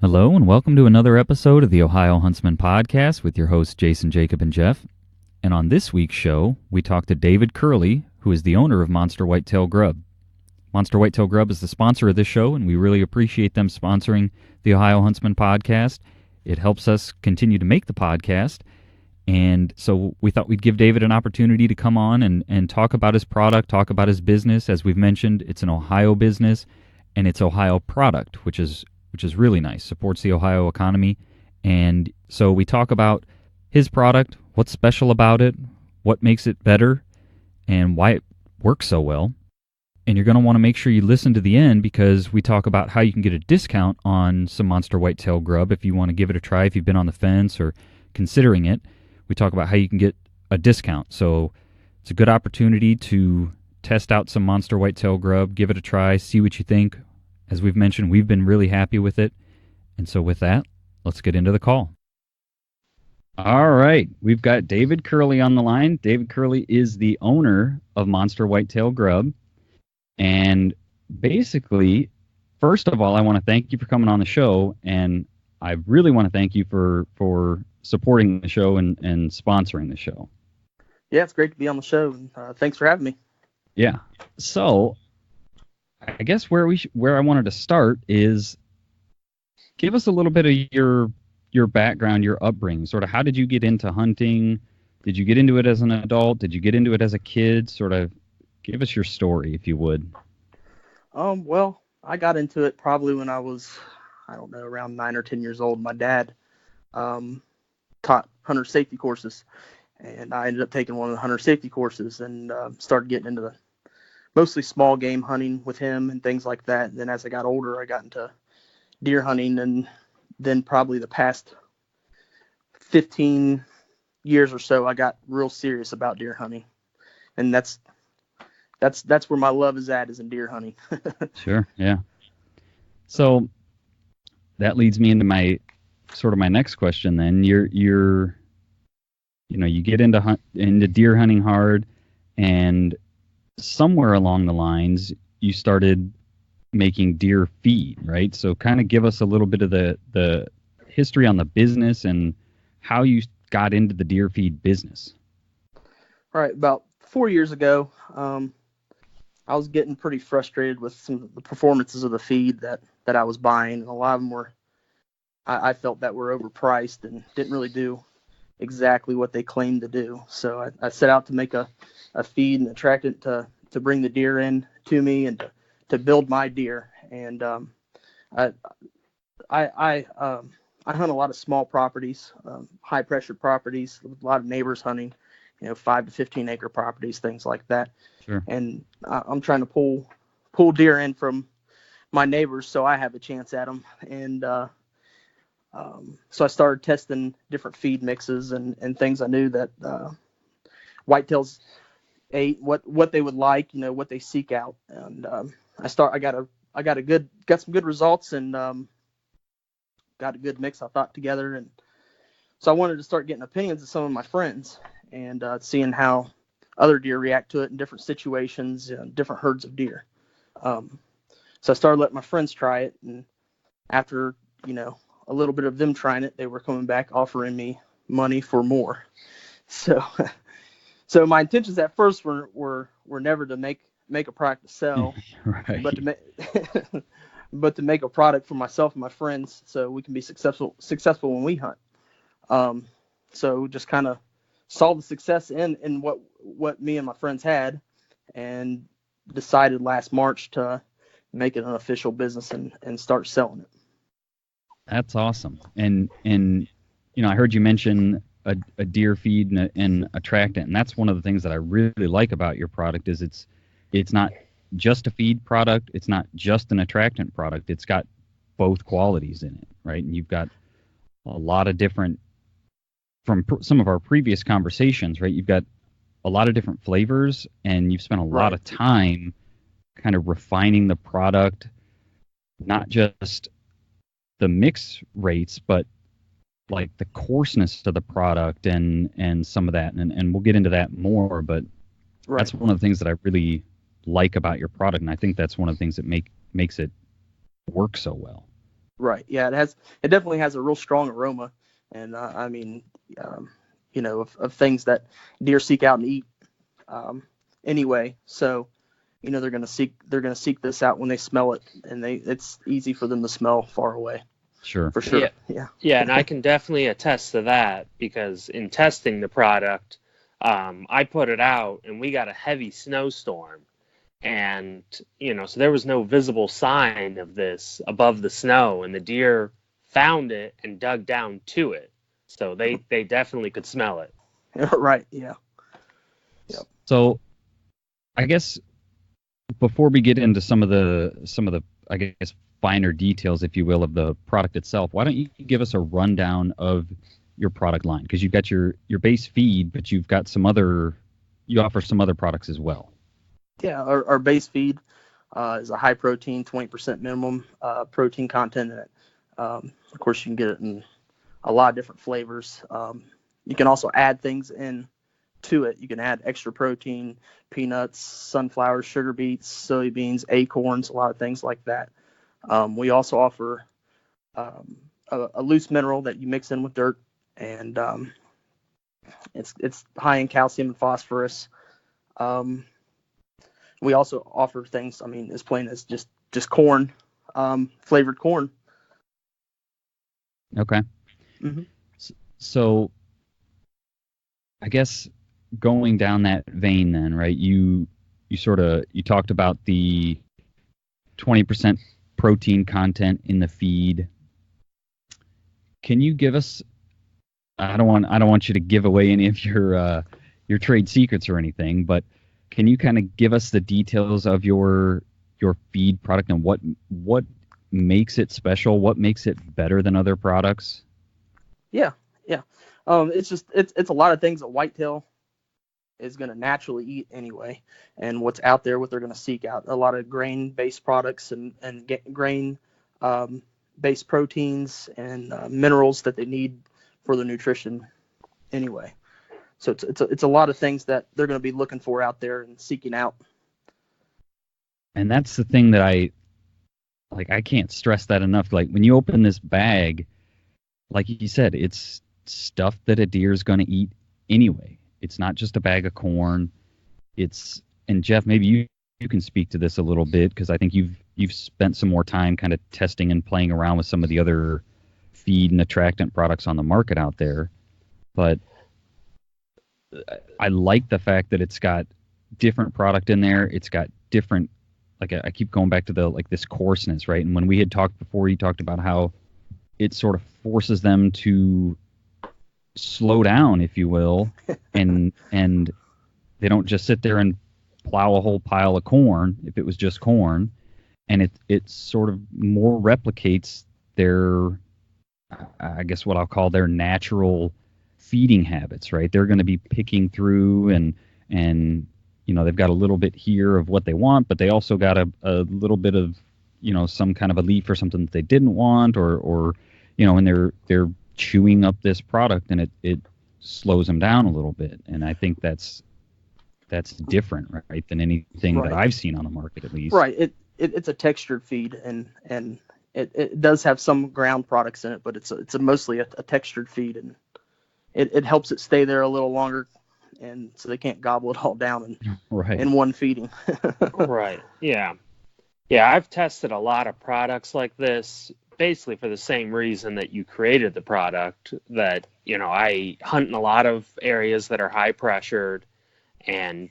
Hello, and welcome to another episode of the Ohio Huntsman podcast with your hosts Jason, Jacob, and Jeff. And on this week's show, we talk to David Curley, who is the owner of Monster Whitetail Grub. Monster Whitetail Grub is the sponsor of this show, and we really appreciate them sponsoring the Ohio Huntsman podcast. It helps us continue to make the podcast. And so we thought we'd give David an opportunity to come on and talk about his product, talk about his business. As we've mentioned, it's an Ohio business, and it's Ohio product, which is really nice, supports the Ohio economy. And so we talk about his product, what's special about it, what makes it better, and why it works so well. And you're going to want to make sure you listen to the end because we talk about how you can get a discount on some Monster Whitetail Grub if you want to give it a try, if you've been on the fence or considering it. We talk about how you can get a discount. So it's a good opportunity to test out some Monster Whitetail Grub, give it a try, see what you think. As we've mentioned, we've been really happy with it. And so with that, let's get into the call. All right. We've got David Curley on the line. David Curley is the owner of Monster Whitetail Grub. And basically, first of all, I want to thank you for coming on the show. And I really want to thank you for supporting the show and sponsoring the show. Yeah, it's great to be on the show. Thanks for having me. Yeah. So I guess where I wanted to start is give us a little bit of your background, your upbringing. Sort of how did you get into hunting? Did you get into it as an adult? Did you get into it as a kid? Sort of give us your story, if you would. Well, I got into it probably when I was, around 9 or 10 years old. My dad taught hunter safety courses, and I ended up taking one of the hunter safety courses and started getting into the mostly small game hunting with him and things like that. And then as I got older, I got into deer hunting, and then probably the past 15 years or so, I got real serious about deer hunting. And that's where my love is in deer hunting. Sure. Yeah. So that leads me into my next question then. You get into deer hunting hard, and somewhere along the lines you started making deer feed, right? So kind of give us a little bit of the history on the business and how you got into the deer feed business. All right, about 4 years ago, I was getting pretty frustrated with some of the performances of the feed that I was buying, and a lot of them were, I felt that were overpriced and didn't really do exactly what they claimed to do. So I set out to make a feed and attract it to bring the deer in to me and to build my deer. And I hunt a lot of small properties, high pressure properties, a lot of neighbors hunting, 5 to 15 acre properties, things like that. Sure. And I'm trying to pull deer in from my neighbors so I have a chance at them. And so I started testing different feed mixes and things I knew that whitetails ate, what they would like, what they seek out. And I got some good results and got a good mix I thought together. And so I wanted to start getting opinions of some of my friends and seeing how other deer react to it in different situations, different herds of deer. So I started letting my friends try it, and after a little bit of them trying it, they were coming back offering me money for more. So my intentions at first were never to make a product to sell, right, but to make a product for myself and my friends so we can be successful when we hunt. So just kind of saw the success in what me and my friends had, and decided last March to make it an official business and start selling it. That's awesome. And I heard you mention a deer feed and attractant, and that's one of the things that I really like about your product is it's not just a feed product, it's not just an attractant product, it's got both qualities in it, right? And you've got a lot of different, from some of our previous conversations, right? You've got a lot of different flavors, and you've spent a lot of time kind of refining the product, not just the mix rates, but like the coarseness to the product and some of that. And we'll get into that more, but that's one of the things that I really like about your product. And I think that's one of the things that makes it work so well. Right. Yeah, it definitely has a real strong aroma, and I mean, um, of things that deer seek out and eat um, anyway. So they're gonna seek this out when they smell it, and it's easy for them to smell far away Sure. for sure. Yeah, Yeah. yeah, and I can definitely attest to that because in testing the product, I put it out and we got a heavy snowstorm. And, so there was no visible sign of this above the snow, and the deer found it and dug down to it. So they definitely could smell it. Right. Yeah. Yep. So I guess before we get into some of the I guess finer details, if you will, of the product itself, why don't you give us a rundown of your product line? Because you've got your base feed, but you offer some other products as well. Yeah. Our base feed is a high protein, 20% minimum protein content in it. Of course, you can get it in a lot of different flavors. You can also add things in to it. You can add extra protein, peanuts, sunflower, sugar beets, soybeans, acorns, a lot of things like that. We also offer a loose mineral that you mix in with dirt, and it's high in calcium and phosphorus. Um, we also offer things, I mean, as plain as just corn, flavored corn. Okay. Hmm. So I guess going down that vein then, right? You talked about the 20% protein content in the feed. Can you give us I don't want you to give away any of your trade secrets or anything, but can you kind of give us the details of your feed product and what makes it special? What makes it better than other products? Yeah, yeah. It's a lot of things that whitetail is going to naturally eat anyway, and what's out there, what they're going to seek out. A lot of grain-based products and grain based proteins and minerals that they need for their nutrition anyway. So it's a lot of things that they're going to be looking for out there and seeking out. And that's the thing that I can't stress that enough. Like when you open this bag, like you said, it's stuff that a deer is going to eat anyway. It's not just a bag of corn. And Jeff, maybe you can speak to this a little bit because I think you've spent some more time kind of testing and playing around with some of the other feed and attractant products on the market out there. But I like the fact that it's got different product in there. It's got different, like I keep going back to this coarseness, right? And when we had talked before, you talked about how it sort of forces them to slow down, if you will, and they don't just sit there and plow a whole pile of corn if it was just corn, and it sort of more replicates their, I guess what I'll call their natural feeding habits, right? They're going to be picking through and they've got a little bit here of what they want, but they also got a little bit of some kind of a leaf or something that they didn't want, or and they're chewing up this product, and it slows them down a little bit. And I think that's different, right, than anything that Right. I've seen on the market, at least. Right. It's a textured feed, and it does have some ground products in it, but it's mostly a textured feed, and it helps it stay there a little longer, and so they can't gobble it all down Right. in one feeding. Right. Yeah. Yeah, I've tested a lot of products like this basically for the same reason that you created the product, that, I hunt in a lot of areas that are high pressured and,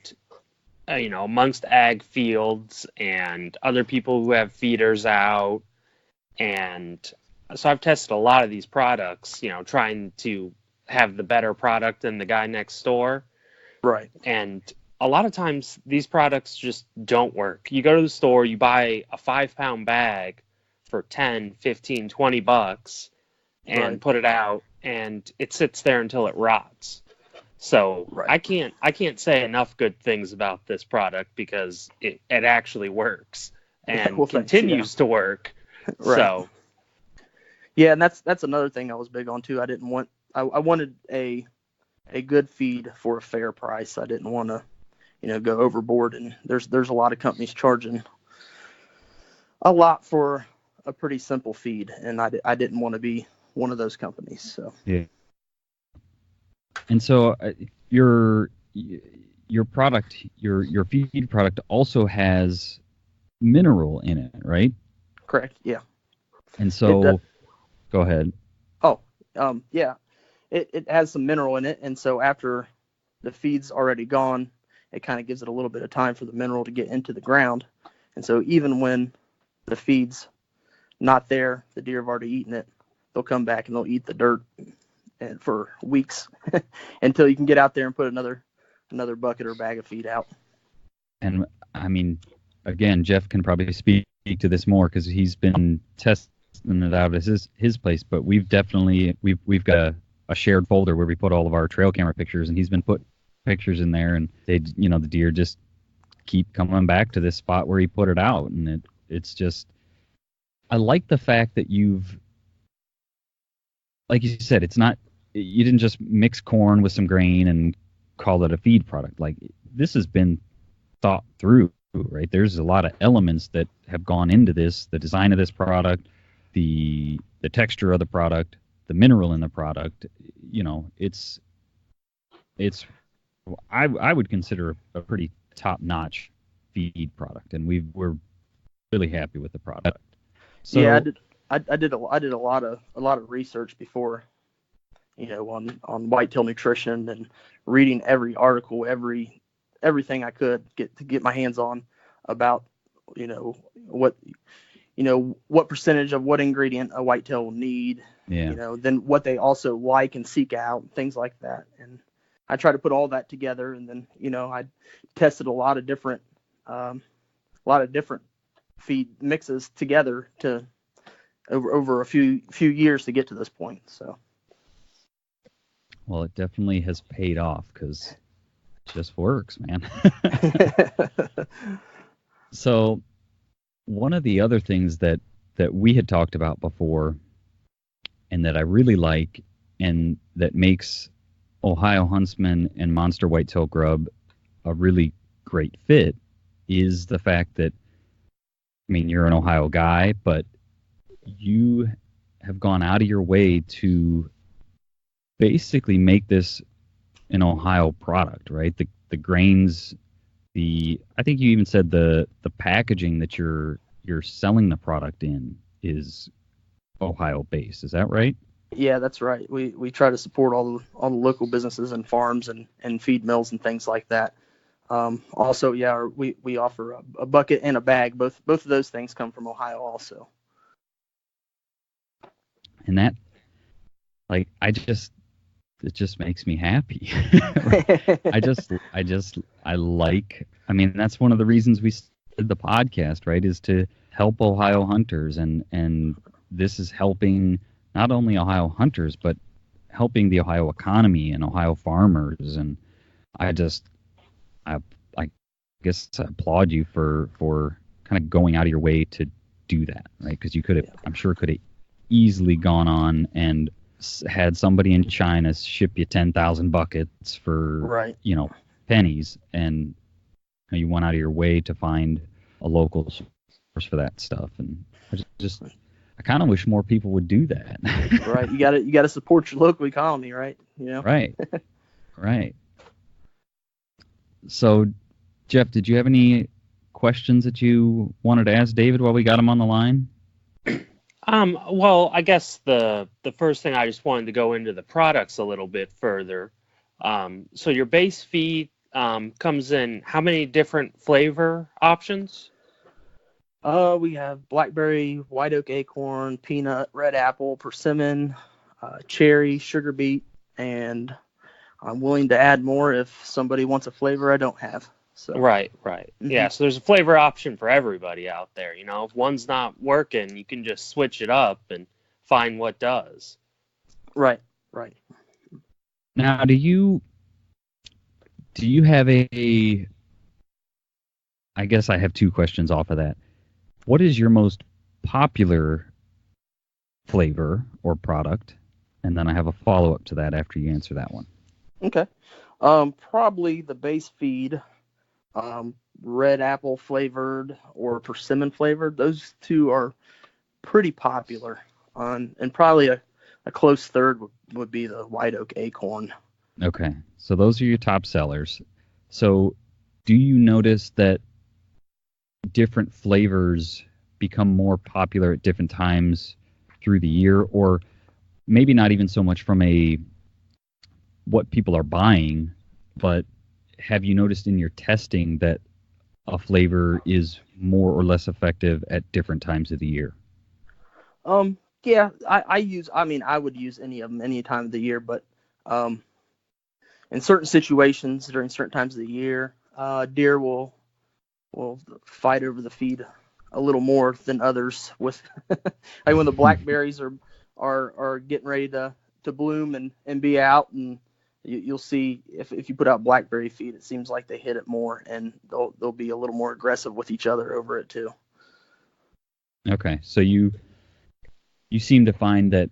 amongst ag fields and other people who have feeders out. And so I've tested a lot of these products, trying to have the better product than the guy next door. Right. And a lot of times these products just don't work. You go to the store, you buy a 5-pound bag for 10, 15, 20 bucks and Right. put it out, and it sits there until it rots. So Right. I can't say enough good things about this product because it actually works and Well, thanks. continues to work. Right. So Yeah, and that's another thing I was big on too. I wanted a good feed for a fair price. I didn't want to, go overboard. And there's a lot of companies charging a lot for a pretty simple feed, and I didn't want to be one of those companies. So Yeah. And so your product, your feed product also has mineral in it, right? correct, yeah. And It so, go ahead. oh yeah, it has some mineral in it, and so after the feed's already gone, it kind of gives it a little bit of time for the mineral to get into the ground, and so even when the feed's not there, the deer have already eaten it. They'll come back and they'll eat the dirt and for weeks until you can get out there and put another bucket or bag of feed out. And I mean, again, Jeff can probably speak to this more because he's been testing it out at his place. But we've got a shared folder where we put all of our trail camera pictures, and he's been putting pictures in there, and the deer just keep coming back to this spot where he put it out, and it's just, I like the fact that you've, like you said, you didn't just mix corn with some grain and call it a feed product. Like, this has been thought through, right? There's a lot of elements that have gone into this, the design of this product, the texture of the product, the mineral in the product. I would consider a pretty top-notch feed product, and we're really happy with the product. So, yeah, I did a lot of research before, on whitetail nutrition, and reading every article, everything I could get my hands on about, what percentage of what ingredient a whitetail will need, then what they also like and seek out, things like that. And I try to put all that together, and then, I tested a lot of different feed mixes together to over a few years to get to this point. So, well, it definitely has paid off because it just works, man. So, one of the other things that we had talked about before, and that I really like, and that makes Ohio Huntsman and Monster Whitetail Grub a really great fit, is the fact that, I mean, you're an Ohio guy, but you have gone out of your way to basically make this an Ohio product, right? The grains, I think you even said the packaging that you're selling the product in is Ohio based. Is that right? yeah, that's right. We try to support all the local businesses and farms and feed mills and things like that. Also, yeah, we offer a bucket and a bag. Both of those things come from Ohio also. And that, like, it just makes me happy. I mean, that's one of the reasons we did the podcast, right? Is to help Ohio hunters, and this is helping not only Ohio hunters, but helping the Ohio economy and Ohio farmers. And I guess I applaud you for kind of going out of your way to do that, right? Because you could have, I'm sure, could have easily gone on and had somebody in China ship you 10,000 buckets for, right, pennies, and you went out of your way to find a local source for that stuff. And I kind of wish more people would do that. Right. You got to support your local economy, right? Right. Right. So, Jeff, did you have any questions that you wanted to ask David while we got him on the line? Well, I guess the first thing, I just wanted to go into the products a little bit further. So your base feed comes in how many different flavor options? We have blackberry, white oak acorn, peanut, red apple, persimmon, cherry, sugar beet, and I'm willing to add more if somebody wants a flavor I don't have. So. Right. Mm-hmm. Yeah, so there's a flavor option for everybody out there. If one's not working, you can just switch it up and find what does. Right. Now, do you have I guess I have two questions off of that. What is your most popular flavor or product? And then I have a follow-up to that after you answer that one. Okay. Probably the base feed, red apple flavored or persimmon flavored. Those two are pretty popular. And probably a close third would be the White Oak Acorn. Okay, so those are your top sellers. So do you notice that different flavors become more popular at different times through the year, or maybe not even so much from what people are buying, but have you noticed in your testing that a flavor is more or less effective at different times of the year? Yeah, I would use any of them any time of the year, but in certain situations during certain times of the year, deer will fight over the feed a little more than others. With like when the blackberries are getting ready to bloom and be out, and you'll see if you put out blackberry feed, it seems like they hit it more, and they'll be a little more aggressive with each other over it too. Okay, so you seem to find that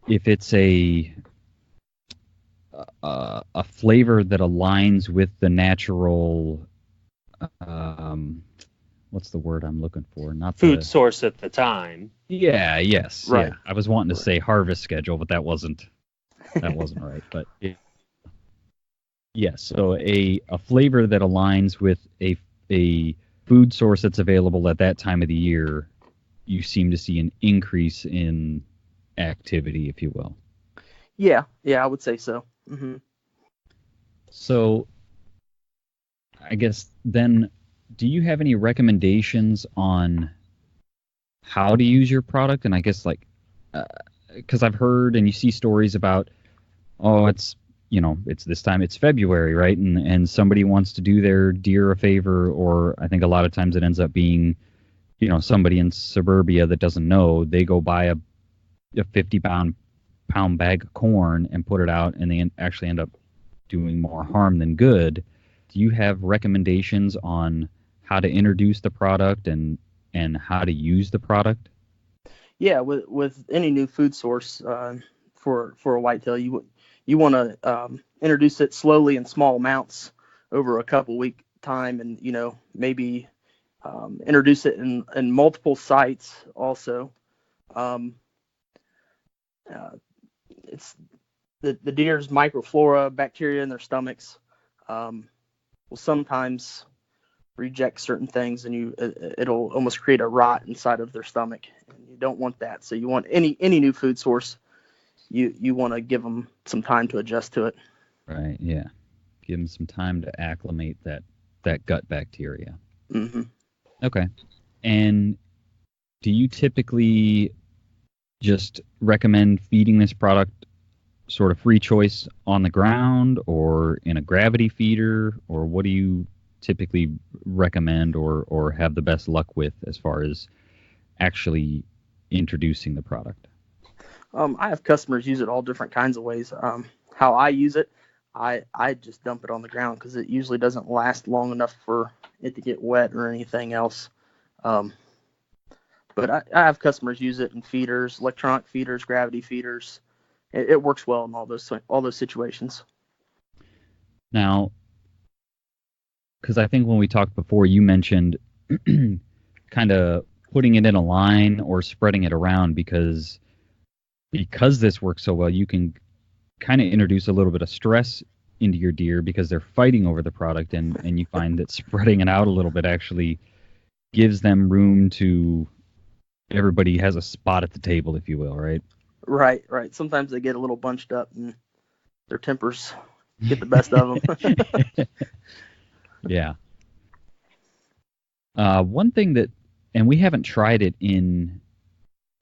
if it's a flavor that aligns with the natural, what's the word I'm looking for? Not food source at the time. Yeah, yes, right. Yeah. I was wanting to say harvest schedule, but that wasn't right. But yes, so a flavor that aligns with a food source that's available at that time of the year, you seem to see an increase in activity, if you will. Yeah, I would say so. Mm-hmm. So I guess then, do you have any recommendations on how to use your product? And I guess because I've heard and you see stories about, it's this time, it's February, right? And somebody wants to do their deer a favor, or I think a lot of times it ends up being, somebody in suburbia that doesn't know, they go buy a 50-pound bag of corn and put it out, and they actually end up doing more harm than good. Do you have recommendations on how to introduce the product and how to use the product? Yeah, with any new food source for a whitetail, you want to introduce it slowly in small amounts over a couple week time, and maybe introduce it in multiple sites also. It's the deer's microflora, bacteria in their stomachs, will sometimes reject certain things, and it'll almost create a rot inside of their stomach, and you don't want that. So you want any new food source, you want to give them some time to adjust to it. Right. Yeah. Give them some time to acclimate that gut bacteria. Mm-hmm. Okay. And do you typically just recommend feeding this product sort of free choice on the ground or in a gravity feeder, or what do you typically recommend or have the best luck with as far as actually introducing the product? I have customers use it all different kinds of ways. How I use it, I just dump it on the ground because it usually doesn't last long enough for it to get wet or anything else. But I have customers use it in feeders, electronic feeders, gravity feeders. It works well in all those situations. Now, because I think when we talked before, you mentioned kind of putting it in a line or spreading it around because this works so well, you can kind of introduce a little bit of stress into your deer because they're fighting over the product, and you find that spreading it out a little bit actually gives them room to, everybody has a spot at the table, if you will, right? Right. Sometimes they get a little bunched up and their tempers get the best of them. Yeah. One thing that, and we haven't tried it in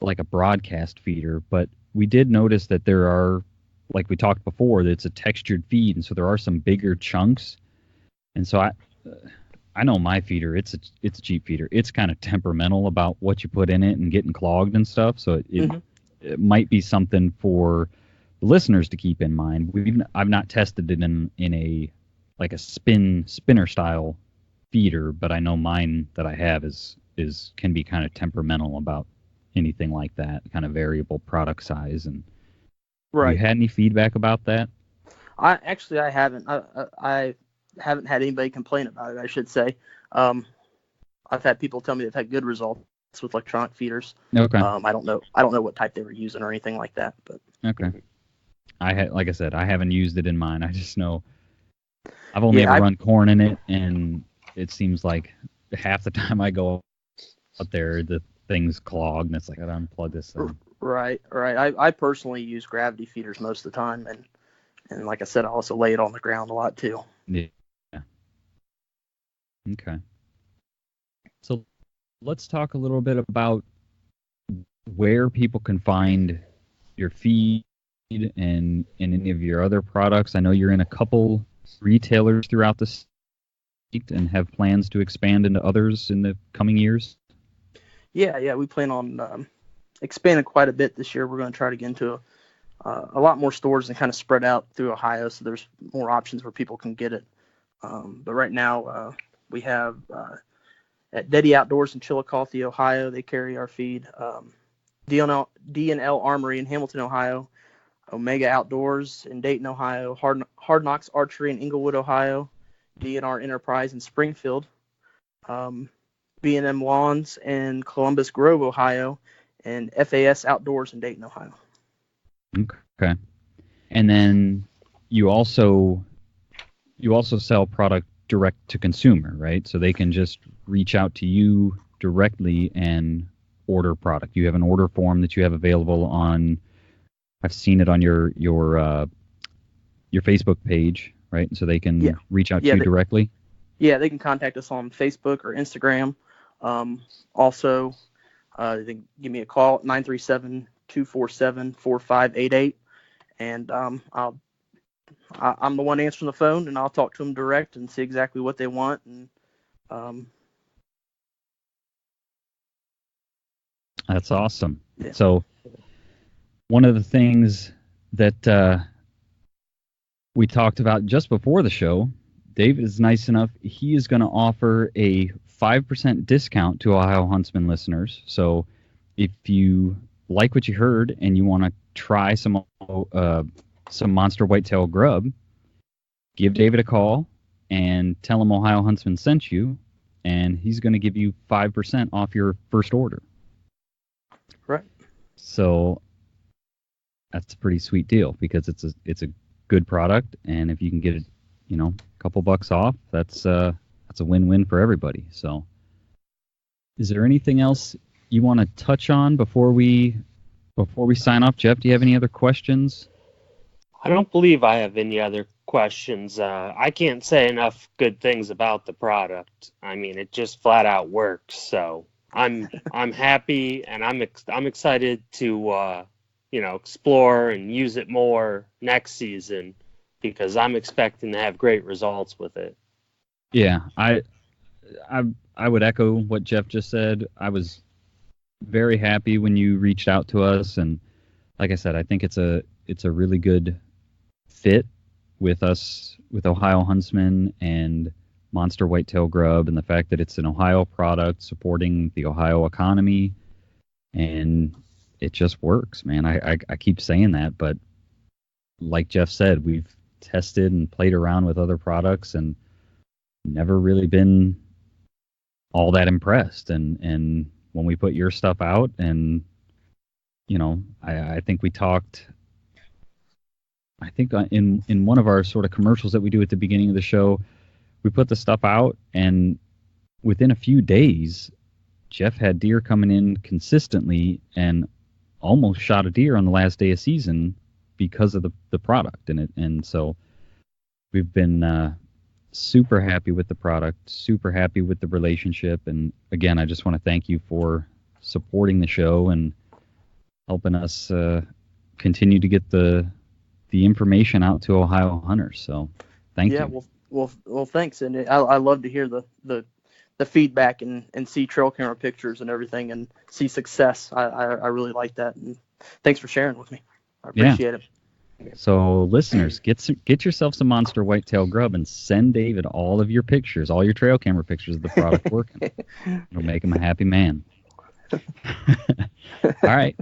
like a broadcast feeder, but we did notice that there are, like we talked before, that it's a textured feed, and so there are some bigger chunks. And so I know my feeder, it's a cheap feeder. It's kind of temperamental about what you put in it and getting clogged and stuff. So it might be something for the listeners to keep in mind. I've not tested it in a like a spinner style feeder, but I know mine that I have is can be kind of temperamental about anything like that, kind of variable product size. And Right. Have you had any feedback about that? I haven't. I haven't had anybody complain about it, I should say. I've had people tell me they've had good results with electronic feeders. Okay. I don't know what type they were using or anything like that, but Okay. Like I said, I haven't used it in mine. I just know I've only ever run corn in it, and it seems like half the time I go out there, the thing's clogged, and it's like I gotta unplug this thing. Right. I personally use gravity feeders most of the time, and like I said, I also lay it on the ground a lot too. Yeah. Okay. So let's talk a little bit about where people can find your feed and any of your other products. I know you're in a couple retailers throughout the state and have plans to expand into others in the coming years. Yeah, we plan on expanding quite a bit this year. We're going to try to get into a lot more stores and kind of spread out through Ohio, so there's more options where people can get it. But right now, we have at Deddy Outdoors in Chillicothe, Ohio, they carry our feed. D&L Armory in Hamilton, Ohio. Omega Outdoors in Dayton, Ohio. Hard Knocks Archery in Inglewood, Ohio. D&R Enterprise in Springfield. B&M Lawns in Columbus Grove, Ohio. And FAS Outdoors in Dayton, Ohio. Okay. And then you also sell product direct to consumer, right? So they can just reach out to you directly and order product. You have an order form that you have available on. I've seen it on your Facebook page, right? So they can reach out to you directly. Yeah, they can contact us on Facebook or Instagram. Also, they can give me a call at 937-247-4588, and I'm the one answering the phone, and I'll talk to them direct and see exactly what they want. And that's awesome. Yeah. So one of the things that we talked about just before the show, Dave is nice enough. He is going to offer a 5% discount to Ohio Huntsman listeners. So if you like what you heard and you want to try some Monster Whitetail Grub, give David a call and tell him Ohio Huntsman sent you, and he's going to give you 5% off your first order. Right. So that's a pretty sweet deal because it's a good product, and if you can get it, a couple bucks off, that's a win-win for everybody. So is there anything else you want to touch on before we sign off? Jeff, do you have any other questions? I don't believe I have any other questions. I can't say enough good things about the product. I mean, it just flat out works. So I'm happy, and I'm excited to explore and use it more next season because I'm expecting to have great results with it. Yeah, I would echo what Jeff just said. I was very happy when you reached out to us, and like I said, I think it's a really good fit with us, with Ohio Huntsman and Monster Whitetail Grub, and the fact that it's an Ohio product supporting the Ohio economy, and it just works, man. I keep saying that, but like Jeff said, we've tested and played around with other products and never really been all that impressed. And when we put your stuff out, and I think we talked, I think in one of our sort of commercials that we do at the beginning of the show, we put the stuff out, and within a few days, Jeff had deer coming in consistently and almost shot a deer on the last day of season because of the product in it. And so we've been super happy with the product, super happy with the relationship. And again, I just want to thank you for supporting the show and helping us continue to get the information out to Ohio hunters. So thank you. Well, thanks. And I love to hear the feedback and see trail camera pictures and everything and see success. I really like that. And thanks for sharing with me. I appreciate it. So listeners, get yourself some Monster Whitetail Grub and send David all of your pictures, all your trail camera pictures of the product working. It'll make him a happy man. All right.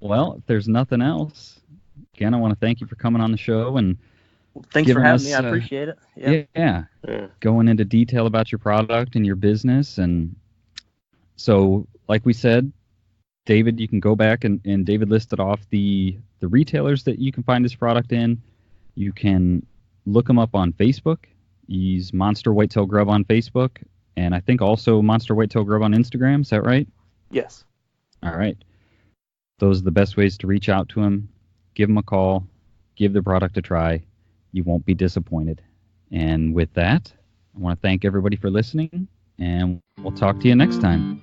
Well, if there's nothing else, again, I want to thank you for coming on the show and thanks for having me. I appreciate it. Yeah. Going into detail about your product and your business. And So, like we said, David, you can go back and David listed off the retailers that you can find this product in. You can look him up on Facebook. He's Monster Whitetail Grub on Facebook, and I think also Monster Whitetail Grub on Instagram. Is that right? Yes. All right. Those are the best ways to reach out to him. Give him a call. Give the product a try. You won't be disappointed. And with that, I want to thank everybody for listening, and we'll talk to you next time.